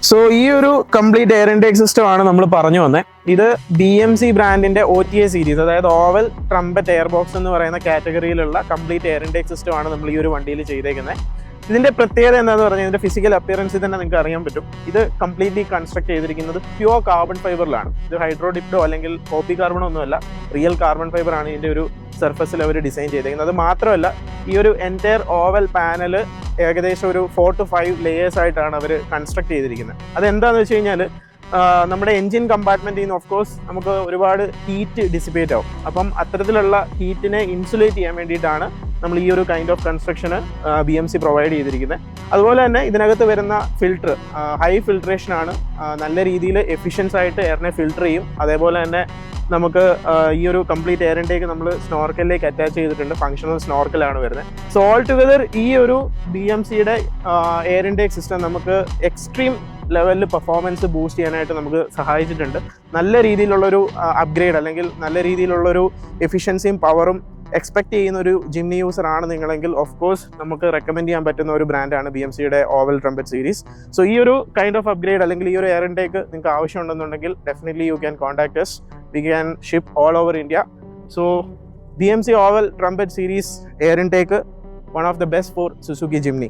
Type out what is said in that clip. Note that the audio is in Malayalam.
സോ ഈ ഒരു കംപ്ലീറ്റ് എയർ ഇൻടേക്ക് സിസ്റ്റം ആണ് നമ്മൾ പറഞ്ഞു വന്നത്. ഇത് BMC ബ്രാൻഡിന്റെ OTA സീരീസ്, അതായത് ഓവൽ ട്രംപറ്റ് എയർ ബോക്സ് എന്ന് പറയുന്ന കാറ്റഗറിയിലുള്ള കംപ്ലീറ്റ് എയർ ഇൻടേക്ക് സിസ്റ്റം ആണ് നമ്മൾ ഈ ഒരു വണ്ടിയിൽ ചെയ്തേക്കുന്നത്. ഇതിന്റെ പ്രത്യേകത എന്താണെന്ന് പറഞ്ഞാൽ ഇതിന്റെ ഫിസിക്കൽ അപ്പിയറൻസിൽ തന്നെ നിങ്ങൾക്ക് അറിയാൻ പറ്റും. ഇത് കംപ്ലീറ്റ്ലി കൺസ്ട്രക്ട് ചെയ്തിരിക്കുന്നത് പ്യുവർ കാർബൺ ഫൈബറിലാണ്. ഇത് ഹൈഡ്രോ ഡിപ്ഡോ അല്ലെങ്കിൽ കോപ്പി കാർബണോ ഒന്നുമല്ല, റിയൽ കാർബൺ ഫൈബർ ആണ് ഇതിന്റെ ഒരു സർഫസിൽ അവർ ഡിസൈൻ ചെയ്തേക്കുന്നത്. അത് മാത്രമല്ല, ഈ ഒരു എൻറ്റയർ ഓവൽ പാനല് ഏകദേശം ഒരു 4 to 5 ലേയേഴ്സ് ആയിട്ടാണ് അവർ കൺസ്ട്രക്ട് ചെയ്തിരിക്കുന്നത്. അതെന്താണെന്ന് വെച്ച് കഴിഞ്ഞാൽ നമ്മുടെ എൻജിൻ കമ്പാർട്ട്മെന്റിൽ നിന്ന് ഓഫ് കോഴ്സ് നമുക്ക് ഒരുപാട് ഹീറ്റ് ഡിസിപ്പേറ്റ് ആവും. അപ്പം അത്തരത്തിലുള്ള ഹീറ്റിനെ ഇൻസുലേറ്റ് ചെയ്യാൻ വേണ്ടിയിട്ടാണ് നമ്മൾ ഈ ഒരു കൈൻഡ് ഓഫ് കൺസ്ട്രക്ഷന് BMC പ്രൊവൈഡ് ചെയ്തിരിക്കുന്നത്. അതുപോലെ തന്നെ ഇതിനകത്ത് വരുന്ന ഫിൽട്ടർ ഹൈ ഫിൽട്രേഷൻ ആണ്, നല്ല രീതിയിൽ എഫിഷ്യൻസ് ആയിട്ട് എയറിനെ ഫിൽട്ടർ ചെയ്യും. അതേപോലെ തന്നെ നമുക്ക് ഈ ഒരു കംപ്ലീറ്റ് എയർ ഇൻടേക്ക് നമ്മൾ സ്നോർക്കലിലേക്ക് അറ്റാച്ച് ചെയ്തിട്ടുണ്ട്. ഫങ്ഷണൽ സ്നോർക്കലാണ് വരുന്നത്. സോ ഓൾ ടുഗദർ ഈ ഒരു BMCയുടെ എയർ ഇൻടേക്ക് സിസ്റ്റം നമുക്ക് എക്സ്ട്രീം ലെവലിൽ പെർഫോമൻസ് ബൂസ്റ്റ് ചെയ്യാനായിട്ട് നമുക്ക് സഹായിച്ചിട്ടുണ്ട്. നല്ല രീതിയിലുള്ളൊരു അപ്ഗ്രേഡ് അല്ലെങ്കിൽ നല്ല രീതിയിലുള്ളൊരു എഫിഷ്യൻസിയും പവറും എക്സ്പെക്ട് ചെയ്യുന്ന ഒരു ജിംനി യൂസർ ആണ് നിങ്ങളെങ്കിൽ ഓഫ് കോഴ്സ് നമുക്ക് റെക്കമെൻഡ് ചെയ്യാൻ പറ്റുന്ന ഒരു ബ്രാൻഡാണ് BMCയുടെ ഓവൽ ട്രംപറ്റ് സീരീസ്. സോ ഈ ഒരു കൈൻഡ് ഓഫ് അപ്ഗ്രേഡ് അല്ലെങ്കിൽ ഈ ഒരു എയർ ഇൻടേക്ക് നിങ്ങൾക്ക് ആവശ്യമുണ്ടെന്നുണ്ടെങ്കിൽ definitely you can contact us. We can ship all over India. So BMC oval trumpet series air intake, one of the best for Suzuki Jimny.